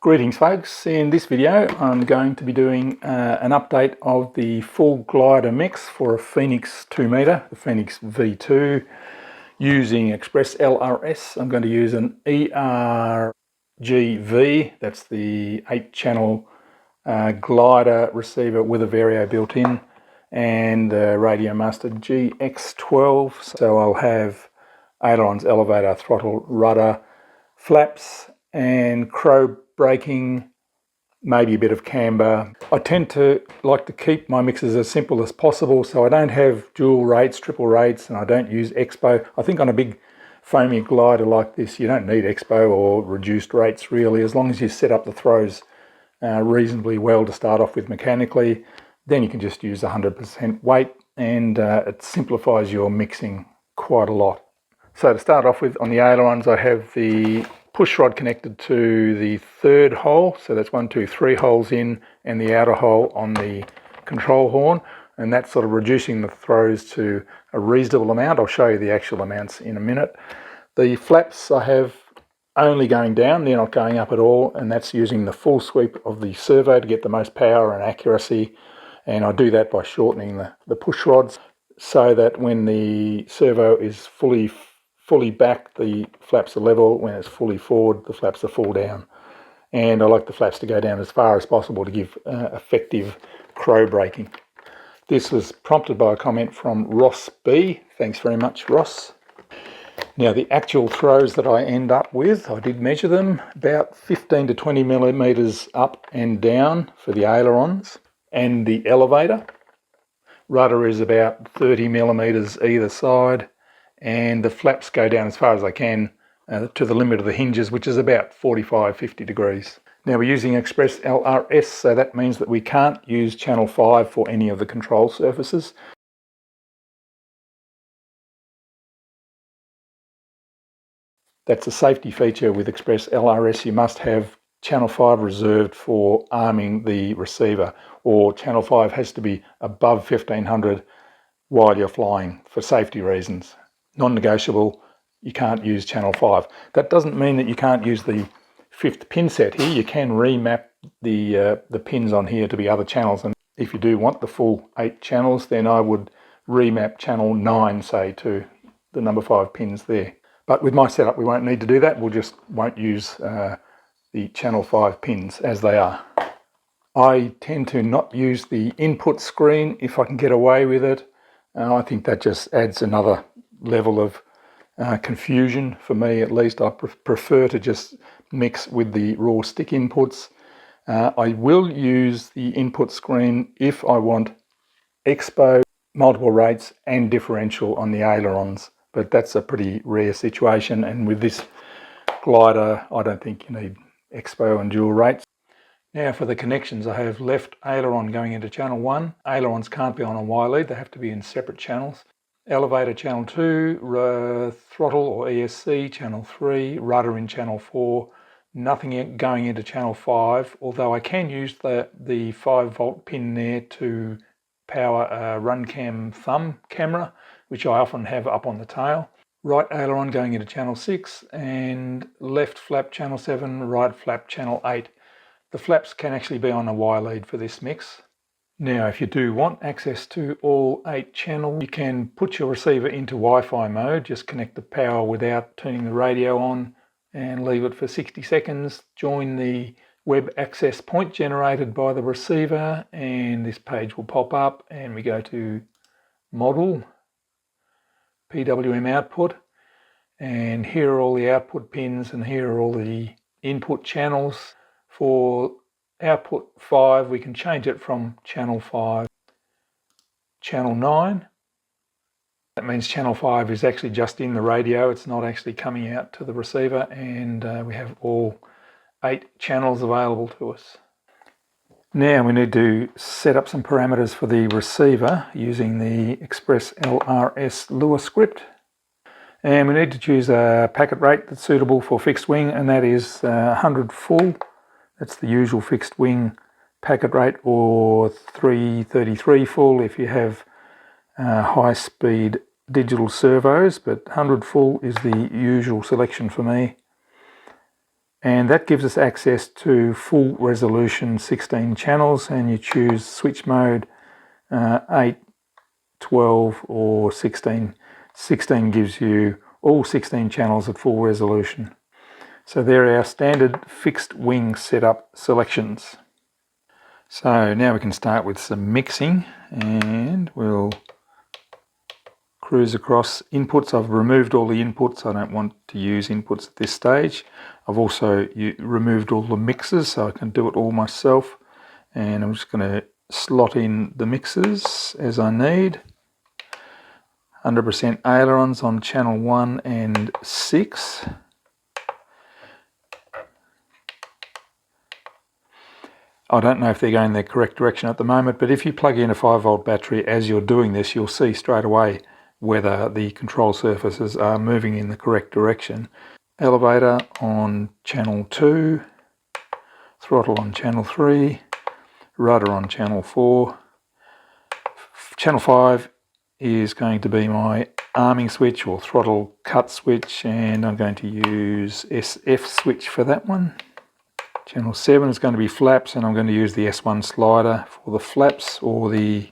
Greetings folks, in this video I'm going to be doing an update of the full glider mix for a Phoenix 2 meter, the Phoenix V2, using Express ELRS. I'm going to use an ERRGV, that's the 8-channel glider receiver with a Vario built in, and the Radiomaster GX12. So I'll have ailerons, elevator, throttle, rudder, flaps and crow braking, maybe a bit of camber. I tend to like to keep my mixes as simple as possible, so I don't have dual rates, triple rates, and I don't use expo. I think on a big foamy glider like this you don't need expo or reduced rates really, as long as you set up the throws reasonably well to start off with mechanically. Then you can just use 100% weight, and it simplifies your mixing quite a lot. So to start off with, on the ailerons I have the push rod connected to the third hole, so that's 1, 2, 3 holes in, and the outer hole on the control horn, and that's sort of reducing the throws to a reasonable amount. I'll show you the actual amounts in a minute. The flaps I have only going down, they're not going up at all, and that's using the full sweep of the servo to get the most power and accuracy, and I do that by shortening the push rods so that when the servo is fully back, the flaps are level. When it's fully forward, the flaps are full down. And I like the flaps to go down as far as possible to give effective crow braking. This was prompted by a comment from Ross B. Thanks very much, Ross. Now the actual throws that I end up with, I did measure them, about 15 to 20 millimeters up and down for the ailerons and the elevator. Rudder is about 30 millimeters either side, and the flaps go down as far as I can to the limit of the hinges, which is about 45-50 degrees. Now we're using Express ELRS, so that means that we can't use channel 5 for any of the control surfaces. That's a safety feature with Express ELRS. You must have channel 5 reserved for arming the receiver, or channel 5 has to be above 1500 while you're flying for safety reasons. Non-negotiable, you can't use channel 5. That doesn't mean that you can't use the 5th pin set here. You can remap the pins on here to be other channels, and if you do want the full 8 channels, then I would remap channel 9, say, to the number 5 pins there. But with my setup we won't need to do that. We'll just won't use the channel 5 pins as they are. I tend to not use the input screen if I can get away with it. I think that just adds another level of confusion for me. At least I prefer to just mix with the raw stick inputs. I will use the input screen if I want expo, multiple rates and differential on the ailerons, but that's a pretty rare situation, and with this glider I don't think you need expo and dual rates. Now for the connections, I have left aileron going into channel 1. Ailerons can't be on a Y lead, they have to be in separate channels. Elevator channel 2, throttle or ESC channel 3, rudder in channel 4, nothing going into channel 5, although I can use the 5-volt pin there to power a RunCam thumb camera, which I often have up on the tail. Right aileron going into channel 6, and left flap channel 7, right flap channel 8. The flaps can actually be on a Y lead for this mix. Now if you do want access to all 8 channels, you can put your receiver into Wi-Fi mode, just connect the power without turning the radio on and leave it for 60 seconds, join the web access point generated by the receiver, and this page will pop up and we go to model, PWM output, and here are all the output pins and here are all the input channels. For output 5 we can change it from channel 5 channel 9. That means channel 5 is actually just in the radio, it's not actually coming out to the receiver, and we have all 8 channels available to us. Now we need to set up some parameters for the receiver using the Express ELRS Lua script, and we need to choose a packet rate that's suitable for fixed wing, and that is 100 full. That's the usual fixed wing packet rate, or 333 full if you have high speed digital servos, but 100 full is the usual selection for me. And that gives us access to full resolution 16 channels, and you choose switch mode 8, 12 or 16. 16 gives you all 16 channels at full resolution. So there are our standard fixed wing setup selections. So now we can start with some mixing, and we'll cruise across inputs. I've removed all the inputs. I don't want to use inputs at this stage. I've also removed all the mixes so I can do it all myself, and I'm just going to slot in the mixes as I need. 100% ailerons on channel 1 and 6. I don't know if they're going the correct direction at the moment, but if you plug in a 5-volt battery as you're doing this, you'll see straight away whether the control surfaces are moving in the correct direction. Elevator on channel 2, throttle on channel 3, rudder on channel 4. Channel 5 is going to be my arming switch or throttle cut switch, and I'm going to use SF switch for that one. Channel 7 is going to be flaps, and I'm going to use the S1 slider for the flaps or the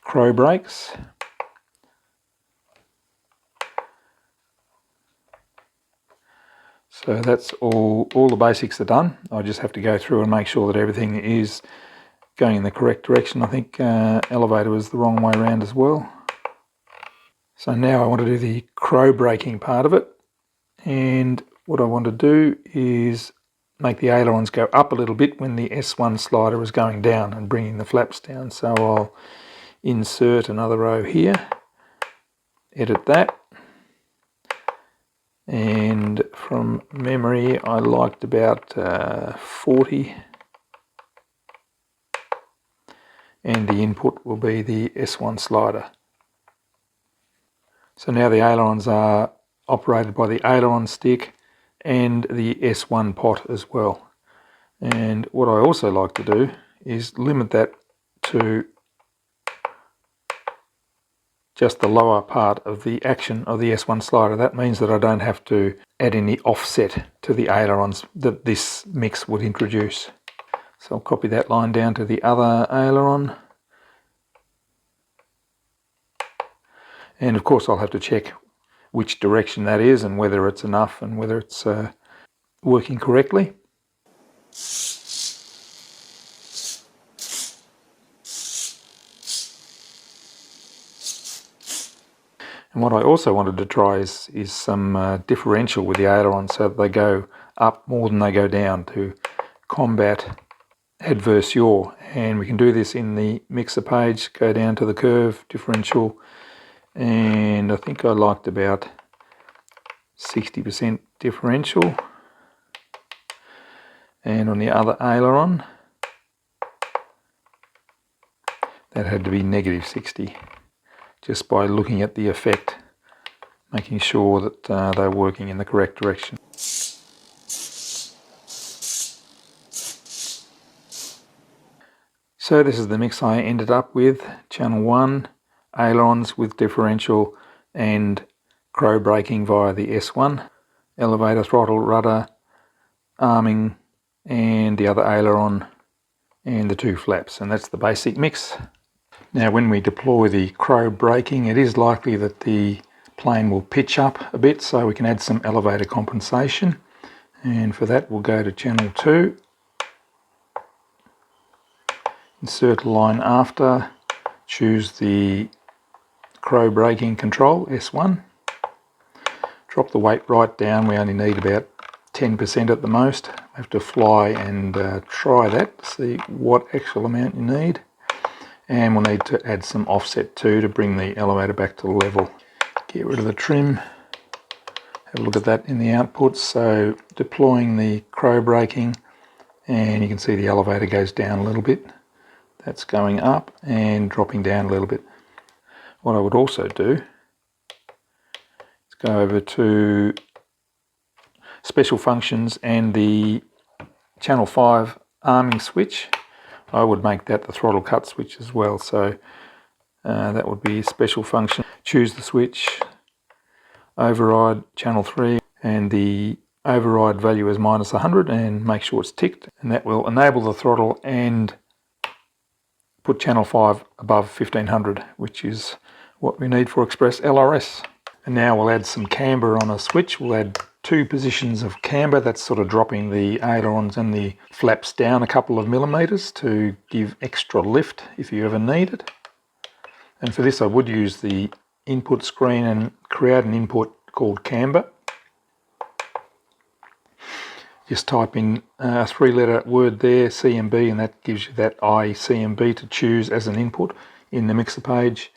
crow brakes. So that's all the basics are done. I just have to go through and make sure that everything is going in the correct direction. I think elevator was the wrong way around as well. So now I want to do the crow braking part of it, and what I want to do is make the ailerons go up a little bit when the S1 slider is going down and bringing the flaps down. So I'll insert another row here, edit that, and from memory I liked about 40, and the input will be the S1 slider. So now the ailerons are operated by the aileron stick and the S1 pot as well. And what I also like to do is limit that to just the lower part of the action of the S1 slider. That means that I don't have to add any offset to the ailerons that this mix would introduce. So I'll copy that line down to the other aileron. And of course I'll have to check which direction that is and whether it's enough and whether it's working correctly. And what I also wanted to try is some differential with the ailerons so that they go up more than they go down to combat adverse yaw. And we can do this in the mixer page, go down to the curve, differential, and I think I liked about 60% differential. And on the other aileron, that had to be -60, just by looking at the effect, making sure that they're working in the correct direction. So this is the mix I ended up with. Channel 1, ailerons with differential and crow braking via the S1, elevator, throttle, rudder, arming, and the other aileron, and the 2 flaps, and that's the basic mix. Now when we deploy the crow braking, it is likely that the plane will pitch up a bit, so we can add some elevator compensation, and for that we'll go to channel 2, insert a line after, choose the crow braking control, S1, drop the weight right down. We only need about 10% at the most. We have to fly and try that to see what actual amount you need. And we'll need to add some offset too to bring the elevator back to level. Get rid of the trim. Have a look at that in the outputs. So deploying the crow braking, and you can see the elevator goes down a little bit. That's going up and dropping down a little bit. What I would also do is go over to special functions and the channel 5 arming switch. I would make that the throttle cut switch as well, so that would be special function. Choose the switch, override channel 3, and the override value as -100 and make sure it's ticked, and that will enable the throttle and put channel 5 above 1500, which is what we need for Express ELRS. And now we'll add some camber on a switch. We'll add 2 positions of camber. That's sort of dropping the ailerons and the flaps down a couple of millimeters to give extra lift if you ever need it. And for this I would use the input screen and create an input called camber. Just type in a 3-letter word there, CMB, and that gives you that ICMB to choose as an input in the mixer page.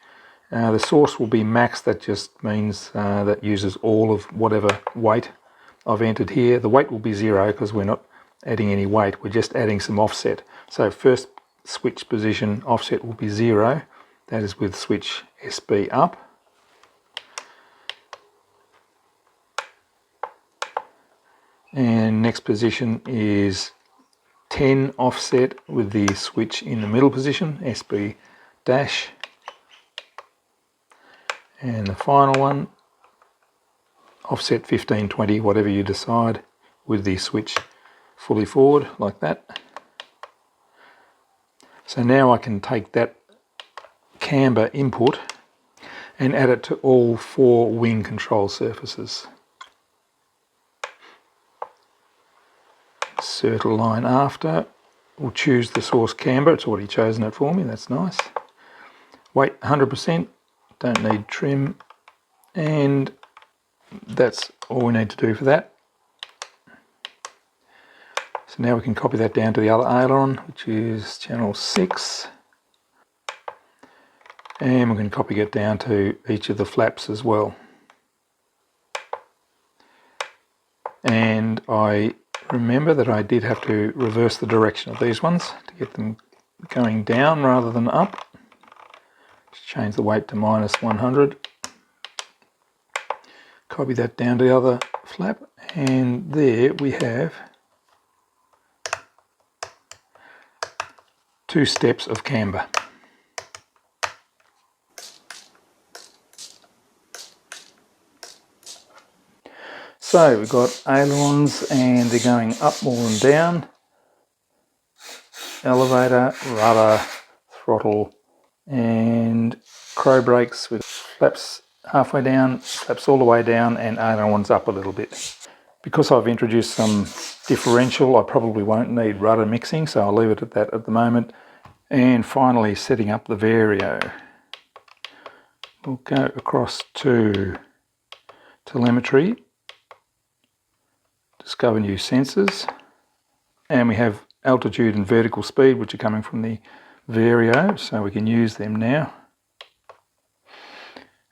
The source will be max. That just means that uses all of whatever weight I've entered here. The weight will be 0 because we're not adding any weight, we're just adding some offset. So first switch position offset will be 0. That is with switch SB up. And next position is 10 offset with the switch in the middle position, SB dash. And the final one, offset 15, 20, whatever you decide, with the switch fully forward like that. So now I can take that camber input and add it to all 4 wing control surfaces. Insert a line after. We'll choose the source camber. It's already chosen it for me. That's nice. Weight 100%. Don't need trim. And that's all we need to do for that. So now we can copy that down to the other aileron, which is channel 6. And we're going to copy it down to each of the flaps as well. And I remember that I did have to reverse the direction of these ones to get them going down rather than up. Just change the weight to -100. Copy that down to the other flap, and there we have 2 steps of camber. So we've got ailerons and they're going up more than down. Elevator, rudder, throttle, and crow brakes with flaps halfway down, flaps all the way down, and ailerons up a little bit. Because I've introduced some differential, I probably won't need rudder mixing, so I'll leave it at that at the moment. And finally, setting up the Vario. We'll go across to telemetry, discover new sensors, and we have altitude and vertical speed, which are coming from the Vario, so we can use them now.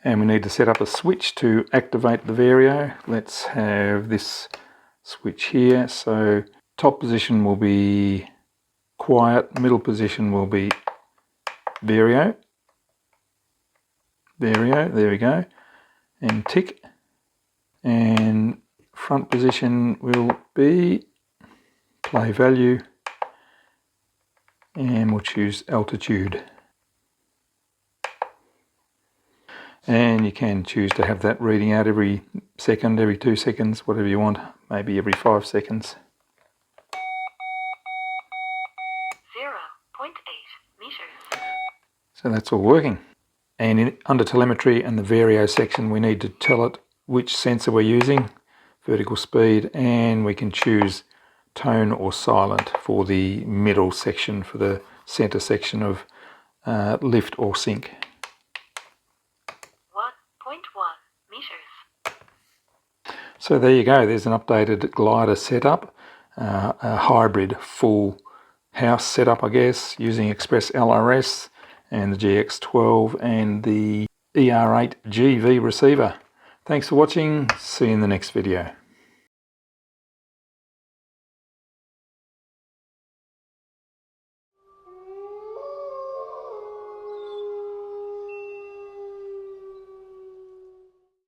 And we need to set up a switch to activate the Vario. Let's have this switch here. So top position will be quiet, middle position will be Vario. Vario, there we go, and tick. And front position will be play value, and we'll choose altitude. And you can choose to have that reading out every second, every 2 seconds, whatever you want, maybe every 5 seconds. 0.8 meters. So that's all working. And under telemetry and the Vario section, we need to tell it which sensor we're using, vertical speed, and we can choose tone or silent for the middle section, for the center section of lift or sink. 1.1 meters. So there you go, there's an updated glider setup, a hybrid full house setup, I guess, using Express ELRS and the GX12 and the ER8GV receiver. Thanks for watching, see you in the next video.